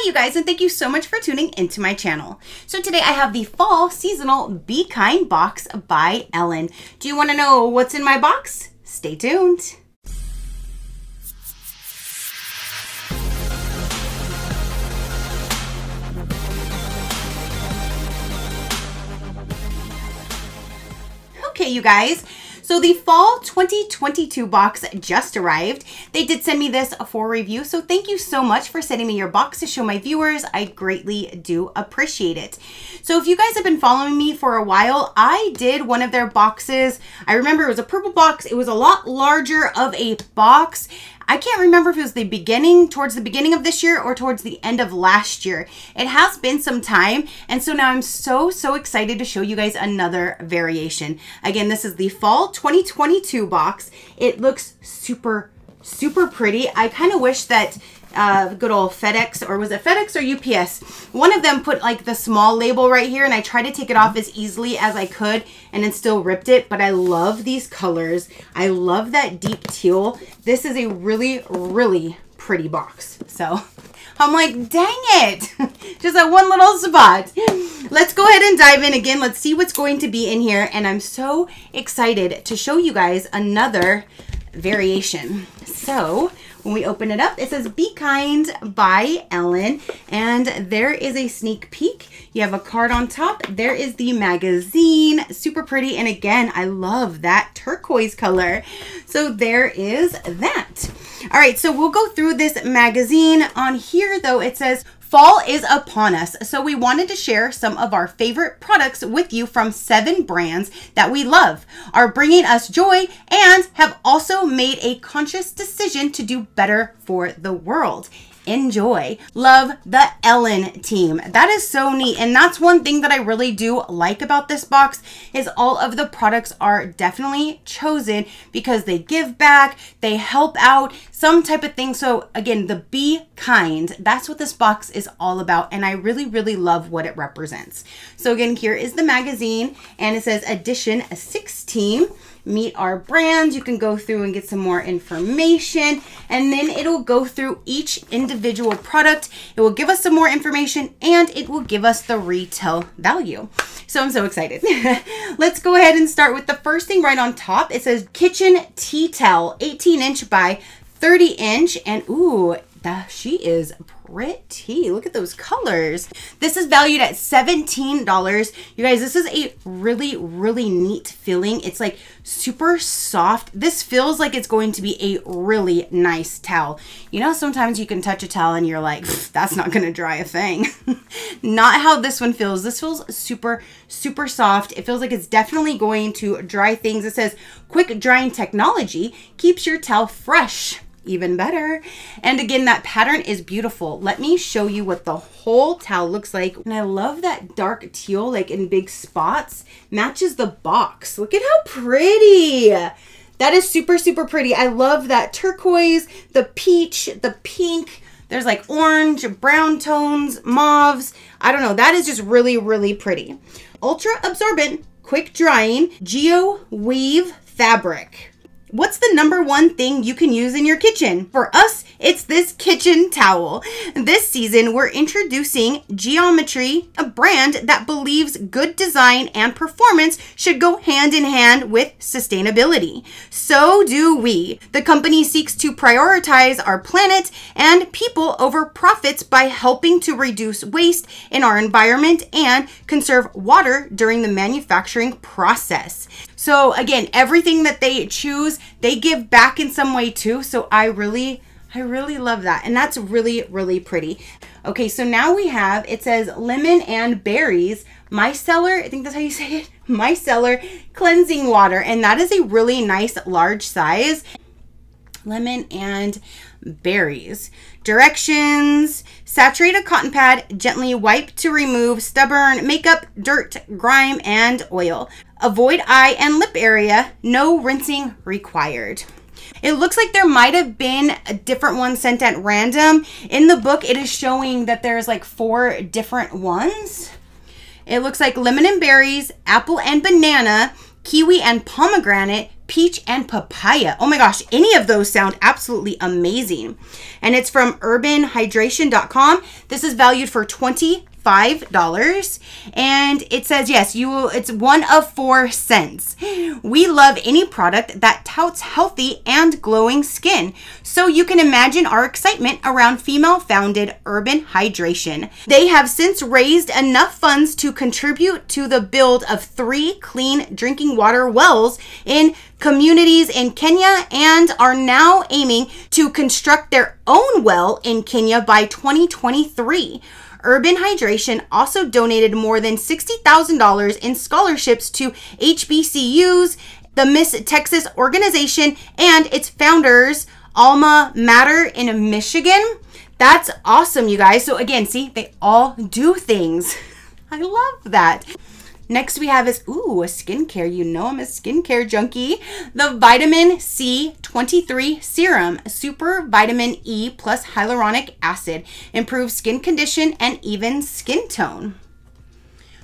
Hi you guys, and thank you so much for tuning into my channel. So today I have the fall seasonal Be Kind box by Ellen. Do you want to know what's in my box? Stay tuned. Okay, you guys. So the fall 2022 box just arrived. They did send me this for review, so thank you so much for sending me your box to show my viewers. I greatly do appreciate it. So if you guys have been following me for a while, I did one of their boxes. I remember it was a purple box. It was a lot larger of a box. I can't remember if it was towards the beginning of this year or towards the end of last year. It has been some time, and so now I'm so excited to show you guys another variation. Again, this is the fall 2022 box. It looks super pretty. I kind of wish that good old FedEx, or was it FedEx or UPS? One of them put like the small label right here, and I tried to take it off as easily as I could and then still ripped it, but I love these colors. I love that deep teal. This is a really pretty box. So I'm like, dang it, just that one little spot. Let's go ahead and dive in again. Let's see what's going to be in here, and I'm so excited to show you guys another variation. So when we open it up, it says Be Kind by Ellen, and there is a sneak peek. You have a card on top. There is the magazine, super pretty, and again, I love that turquoise color. So there is that. All right, so we'll go through this magazine. On here though, it says fall is upon us, so we wanted to share some of our favorite products with you from 7 brands that we love, are bringing us joy, and have also made a conscious decision to do better for the world. Enjoy. Love the Ellen team. That is so neat, and that's one thing that I really do like about this box is all of the products are definitely chosen because they give back, they help out, some type of thing. So again, the Be Kind, that's what this box is all about, and I really love what it represents. So again, here is the magazine, and it says edition 16. Meet our brands. You can go through and get some more information, and then it'll go through each individual product. It will give us some more information, and it will give us the retail value. So I'm so excited. Let's go ahead and start with the first thing right on top. It says kitchen tea towel, 18-inch by 30-inch, and ooh, she is pretty. Look at those colors. This is valued at $17. You guys, this is a really neat feeling. It's like super soft. This feels like it's going to be a really nice towel. You know, sometimes you can touch a towel and you're like, that's not going to dry a thing. Not how this one feels. This feels super soft. It feels like it's definitely going to dry things. It says quick drying technology keeps your towel fresh. Even better. And again, that pattern is beautiful. Let me show you what the whole towel looks like. And I love that dark teal, like in big spots, matches the box. Look at how pretty. That is super pretty. I love that turquoise, the peach, the pink. There's like orange, brown tones, mauves. I don't know. That is just really pretty. Ultra absorbent, quick drying, geo weave fabric. What's the #1 thing you can use in your kitchen? For us, it's this kitchen towel. This season, we're introducing Geometry, a brand that believes good design and performance should go hand in hand with sustainability. So do we. The company seeks to prioritize our planet and people over profits by helping to reduce waste in our environment and conserve water during the manufacturing process. So again, everything that they choose, they give back in some way too. So I really love that. And that's really pretty. Okay, so now we have, it says lemon and berries, micellar, I think that's how you say it, micellar cleansing water. And that is a really nice large size. Lemon and berries. Directions: saturate a cotton pad, gently wipe to remove stubborn makeup, dirt, grime, and oil. Avoid eye and lip area. No rinsing required. It looks like there might have been a different one sent at random. In the book, it is showing that there's like 4 different ones. It looks like lemon and berries, apple and banana, kiwi and pomegranate, peach and papaya. Oh my gosh, any of those sound absolutely amazing. And it's from urbanhydration.com. This is valued for $25. And it says, yes, it's 1 of 4 scents. We love any product that touts healthy and glowing skin. So you can imagine our excitement around female-founded Urban Hydration. They have since raised enough funds to contribute to the build of 3 clean drinking water wells in communities in Kenya and are now aiming to construct their own well in Kenya by 2023. Urban Hydration also donated more than $60,000 in scholarships to HBCUs, the Miss Texas organization, and its founders' alma mater in Michigan. That's awesome, you guys. So again, see, they all do things. I love that. Next we have is, a skincare. You know I'm a skincare junkie. The Vitamin C23 Serum. Super Vitamin E plus hyaluronic acid. Improves skin condition and even skin tone.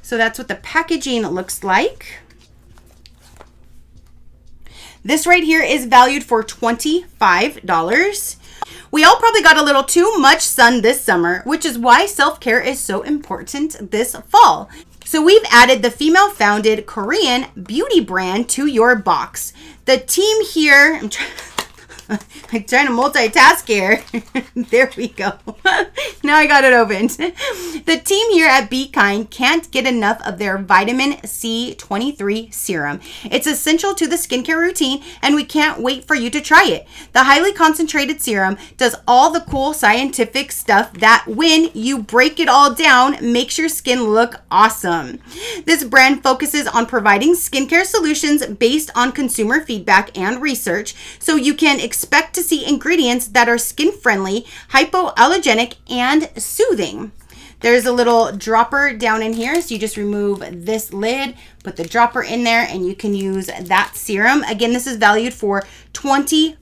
So that's what the packaging looks like. This right here is valued for $25. We all probably got a little too much sun this summer, which is why self-care is so important this fall. So we've added the female-founded Korean beauty brand to your box. The team here, I'm trying to multitask here. There we go. Now I got it opened. The team here at Be Kind can't get enough of their Vitamin C23 Serum. It's essential to the skincare routine, and we can't wait for you to try it. The highly concentrated serum does all the cool scientific stuff that, when you break it all down, makes your skin look awesome. This brand focuses on providing skincare solutions based on consumer feedback and research, so you can expect to see ingredients that are skin friendly, hypoallergenic, and soothing. There's a little dropper down in here, so you just remove this lid, put the dropper in there, and you can use that serum. Again, this is valued for $25.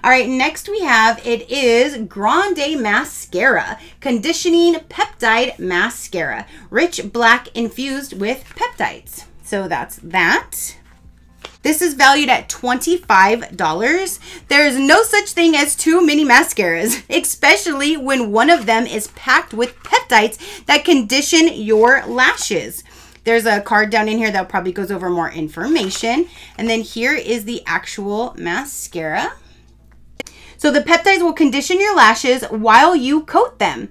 All right, next we have, it is Grande Mascara, Conditioning Peptide Mascara, Rich Black infused with peptides. So that's that. This is valued at $25. There's no such thing as too many mascaras, especially when one of them is packed with peptides that condition your lashes. There's a card down in here that probably goes over more information. And then here is the actual mascara. So the peptides will condition your lashes while you coat them.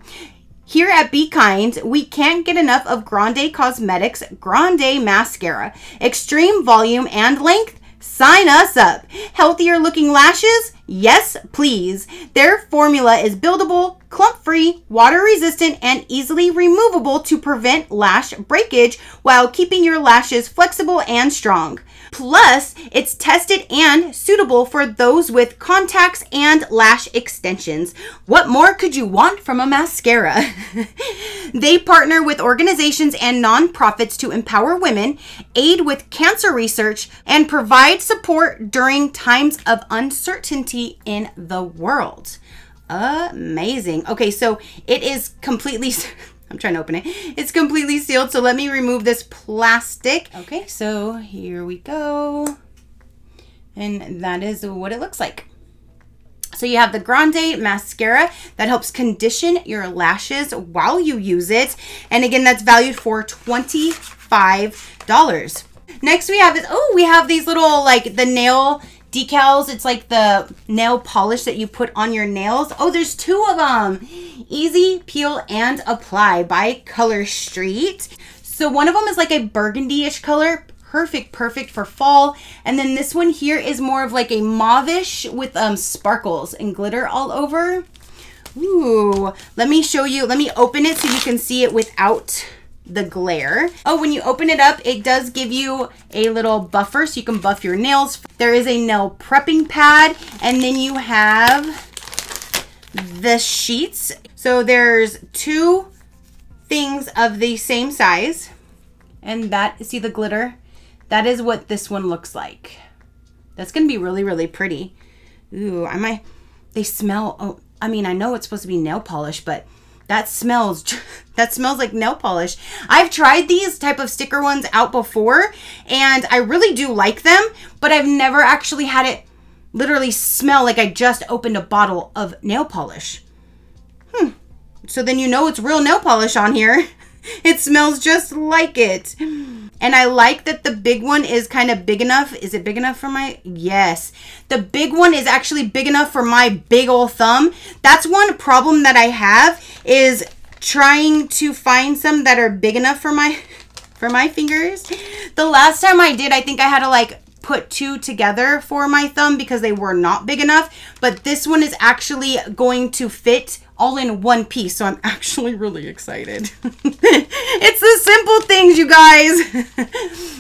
Here at Be Kind, we can't get enough of Grande Cosmetics Grande Mascara. Extreme volume and length? Sign us up. Healthier looking lashes? Yes, please. Their formula is buildable, clump-free, water-resistant, and easily removable to prevent lash breakage while keeping your lashes flexible and strong. Plus, it's tested and suitable for those with contacts and lash extensions. What more could you want from a mascara? They partner with organizations and nonprofits to empower women, aid with cancer research, and provide support during times of uncertainty in the world. Amazing. Okay, so it is completely... I'm trying to open it. It's completely sealed, so let me remove this plastic. Okay, so here we go. And that is what it looks like. So you have the Grande Mascara that helps condition your lashes while you use it. And again, that's valued for $25. Next we have this, we have these little, like, the nail decals. It's like the nail polish that you put on your nails. Oh, there's 2 of them. Easy Peel and Apply by Color Street. So one of them is like a burgundy-ish color. Perfect for fall. And then this one here is more of like a mauve-ish with sparkles and glitter all over. Ooh, let me show you. Let me open it so you can see it without the glare. Oh, when you open it up, it does give you a little buffer so you can buff your nails. There is a nail prepping pad, and then you have the sheets. So there's 2 things of the same size, and that, see the glitter? That is what this one looks like. That's gonna be really pretty. Ooh, they smell, I mean, I know it's supposed to be nail polish, but that smells like nail polish. I've tried these type of sticker ones out before, and I really do like them, but I've never actually had it literally smell like I just opened a bottle of nail polish. So then you know it's real nail polish on here. It smells just like it. And I like that the big one is kind of big enough. Is it big enough for my... Yes. The big one is actually big enough for my big old thumb. That's one problem that I have, is trying to find some that are big enough for my fingers. The last time I did, I think I had to like put two together for my thumb because they were not big enough. But this one is actually going to fit all in one piece, so I'm actually really excited. It's the simple things, you guys.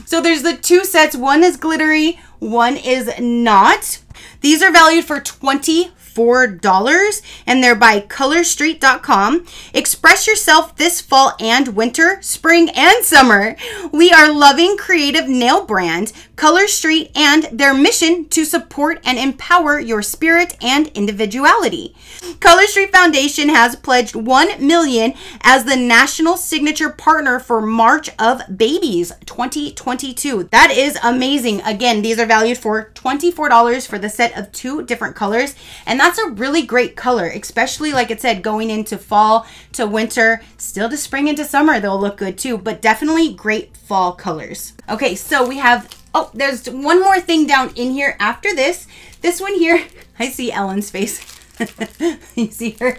So there's the two sets. One is glittery, one is not. These are valued for $24, and they're by colorstreet.com. Express yourself this fall and winter, spring and summer. We are loving creative nail brand Color Street and their mission to support and empower your spirit and individuality. Color Street Foundation has pledged $1 million as the national signature partner for March of Babies 2022. That is amazing. Again, these are valued for $24 for the set of 2 different colors, and that's a really great color, especially like it said, going into fall to winter, still to spring into summer, they'll look good too, but definitely great fall colors. Okay, so we have, oh, there's one more thing down in here after this. This one here, I see Ellen's face. You see her?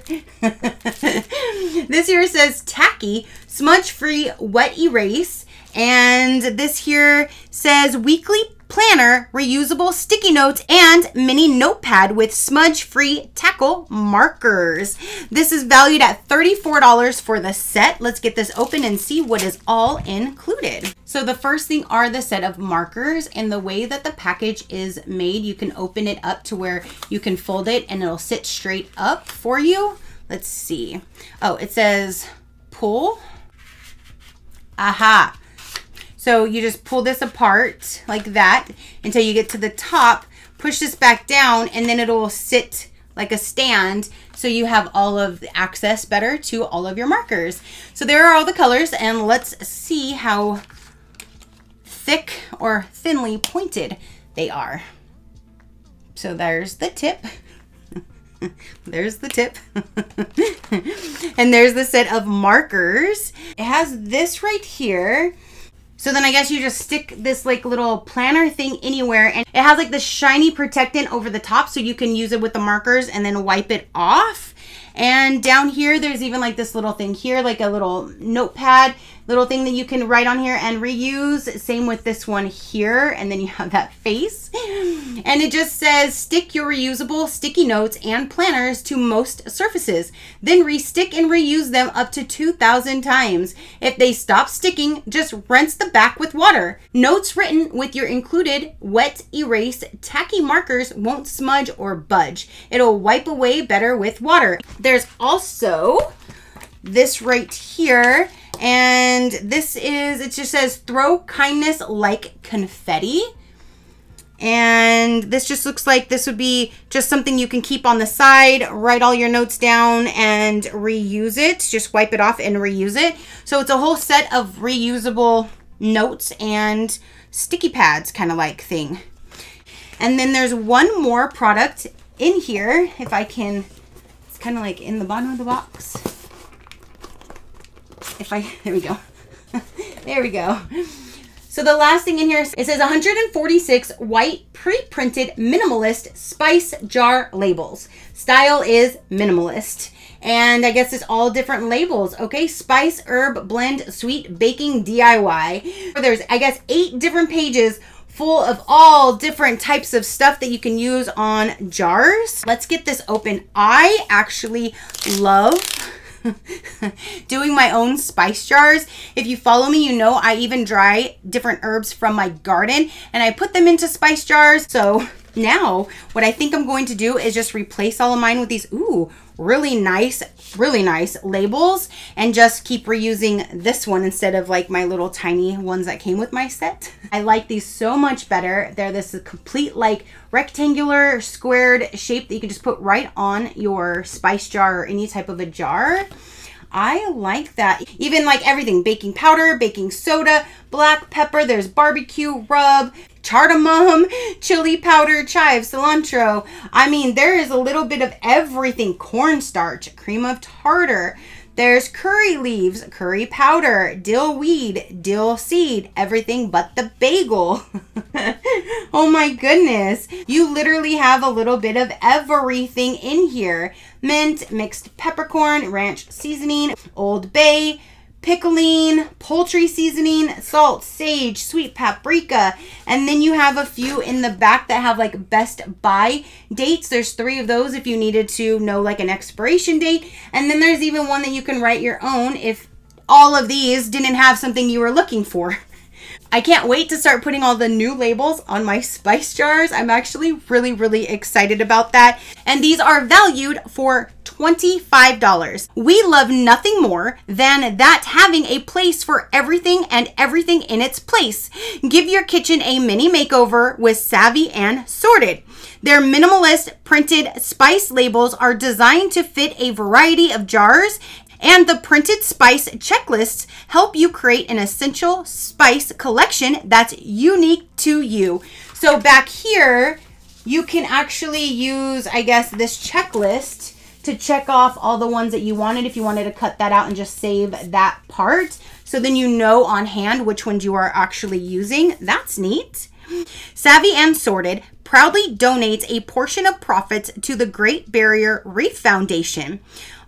This here says tacky, smudge-free wet erase. And this here says weekly planner, reusable sticky notes, and mini notepad with smudge-free tackle markers. This is valued at $34 for the set. Let's get this open and see what is all included. So the first thing are the set of markers, and the way that the package is made, you can open it up to where you can fold it and it'll sit straight up for you. Let's see. Oh, it says pull. Aha. So you just pull this apart like that until you get to the top, push this back down, and then it'll sit like a stand, so you have all of the access better to all of your markers. So there are all the colors, and let's see how thick or thinly pointed they are. So there's the tip. There's the tip. And there's the set of markers. It has this right here. So then I guess you just stick this like little planner thing anywhere, and it has like the shiny protectant over the top, so you can use it with the markers and then wipe it off. And down here, there's even like this little thing here, like a little notepad, little thing that you can write on here and reuse. Same with this one here. And then you have that face. And it just says, stick your reusable sticky notes and planners to most surfaces. Then restick and reuse them up to 2,000 times. If they stop sticking, just rinse the back with water. Notes written with your included wet erase tacky markers won't smudge or budge. It'll wipe away better with water. There's also this right here, and this is, it just says throw kindness like confetti. And this just looks like this would be just something you can keep on the side, write all your notes down and reuse it. Just wipe it off and reuse it. So it's a whole set of reusable notes and sticky pads kind of like thing. And then there's one more product in here, if I can, it's kind of like in the bottom of the box. There we go. There we go. So the last thing in here, it says 146 white pre-printed minimalist spice jar labels. Style is minimalist. And I guess it's all different labels. Okay, spice, herb, blend, sweet, baking, DIY. There's, I guess, 8 different pages full of all different types of stuff that you can use on jars. Let's get this open. I actually love doing my own spice jars. If you follow me, you know I even dry different herbs from my garden and I put them into spice jars. So now what I think I'm going to do is just replace all of mine with these really nice labels, and just keep reusing this one instead of like my little tiny ones that came with my set. I like these so much better. They're this complete like rectangular squared shape that you can just put right on your spice jar or any type of a jar. I like that. Even like everything, baking powder, baking soda, black pepper, there's barbecue rub, cardamom, chili powder, chive, cilantro. I mean, there is a little bit of everything. Cornstarch, cream of tartar. There's curry leaves, curry powder, dill weed, dill seed, everything but the bagel. Oh my goodness. You literally have a little bit of everything in here. Mint, mixed peppercorn, ranch seasoning, Old Bay, pickling, poultry seasoning, salt, sage, sweet paprika. And then you have a few in the back that have like best buy dates. There's 3 of those if you needed to know like an expiration date. And then there's even one that you can write your own if all of these didn't have something you were looking for. I can't wait to start putting all the new labels on my spice jars. I'm actually really excited about that. And these are valued for $25. We love nothing more than that, having a place for everything and everything in its place. Give your kitchen a mini makeover with Savvy and Sorted. Their minimalist printed spice labels are designed to fit a variety of jars, and the printed spice checklists help you create an essential spice collection that's unique to you. So back here, you can actually use, I guess, this checklist to check off all the ones that you wanted, if you wanted to cut that out and just save that part. So then you know on hand which ones you are actually using. That's neat. Savvy and Sorted proudly donates a portion of profits to the Great Barrier Reef Foundation.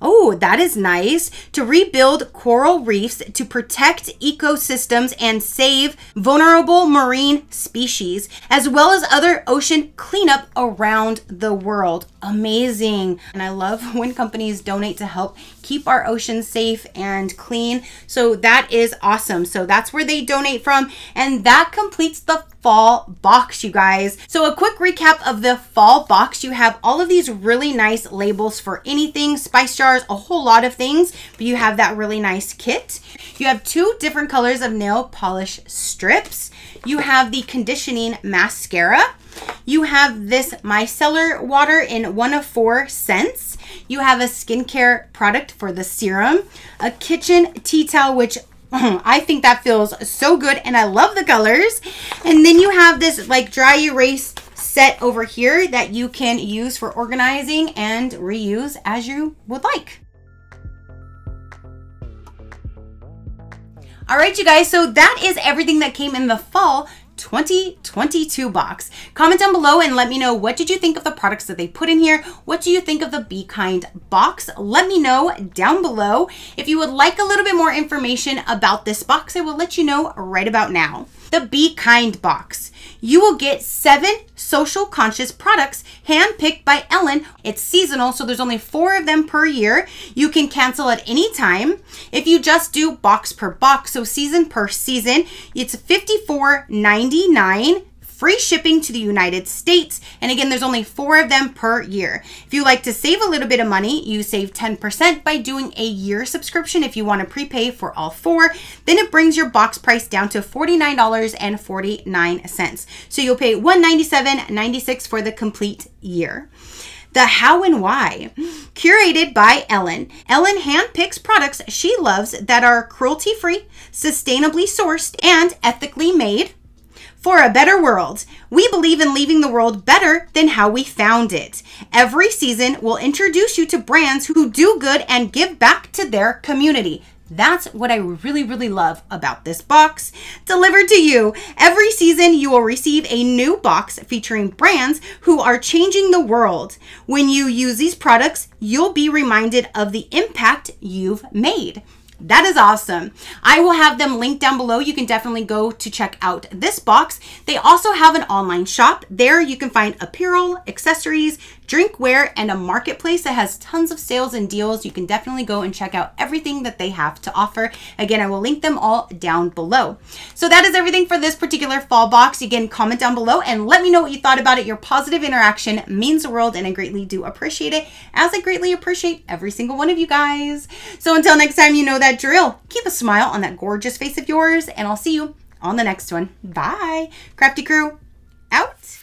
Oh, that is nice. To rebuild coral reefs, to protect ecosystems and save vulnerable marine species, as well as other ocean cleanup around the world. Amazing. And I love when companies donate to help keep our oceans safe and clean. So that is awesome. So that's where they donate from. And that completes the fall box, you guys. So a quick recap of the fall box. You have all of these really nice labels for anything, spice jars, a whole lot of things, but you have that really nice kit. You have 2 different colors of nail polish strips. You have the conditioning mascara. You have this micellar water in 1 of 4 scents. You have a skincare product for the serum, a kitchen tea towel, which I think that feels so good, and I love the colors. And then you have this like dry erase set over here that you can use for organizing and reuse as you would like. All right, you guys, so that is everything that came in the fall 2022 box. Comment down below and let me know, what did you think of the products that they put in here? What do you think of the Be Kind box? Let me know down below. If you would like a little bit more information about this box, I will let you know right about now. The Be Kind box. You will get 7 social conscious products handpicked by Ellen. It's seasonal, so there's only 4 of them per year. You can cancel at any time. If you just do box per box, so season per season, it's $54.99. Free shipping to the United States. And again, there's only 4 of them per year. If you like to save a little bit of money, you save 10% by doing a year subscription. If you want to prepay for all 4, then it brings your box price down to $49.49. So you'll pay $197.96 for the complete year. The How and Why, curated by Ellen. Ellen handpicks products she loves that are cruelty-free, sustainably sourced, and ethically made. For a better world, we believe in leaving the world better than how we found it. Every season, we'll introduce you to brands who do good and give back to their community. That's what I really love about this box. Delivered to you. Every season, you will receive a new box featuring brands who are changing the world. When you use these products, you'll be reminded of the impact you've made. That is awesome. I will have them linked down below. You can definitely go to check out this box. They also have an online shop. There you can find apparel, accessories, drinkware, and a marketplace that has tons of sales and deals. You can definitely go and check out everything that they have to offer. Again, I will link them all down below. So that is everything for this particular fall box. Again, comment down below and let me know what you thought about it. Your positive interaction means the world, and I greatly do appreciate it, as I greatly appreciate every single one of you guys. So until next time, you know that drill. Keep a smile on that gorgeous face of yours, and I'll see you on the next one. Bye. Crafty crew, out.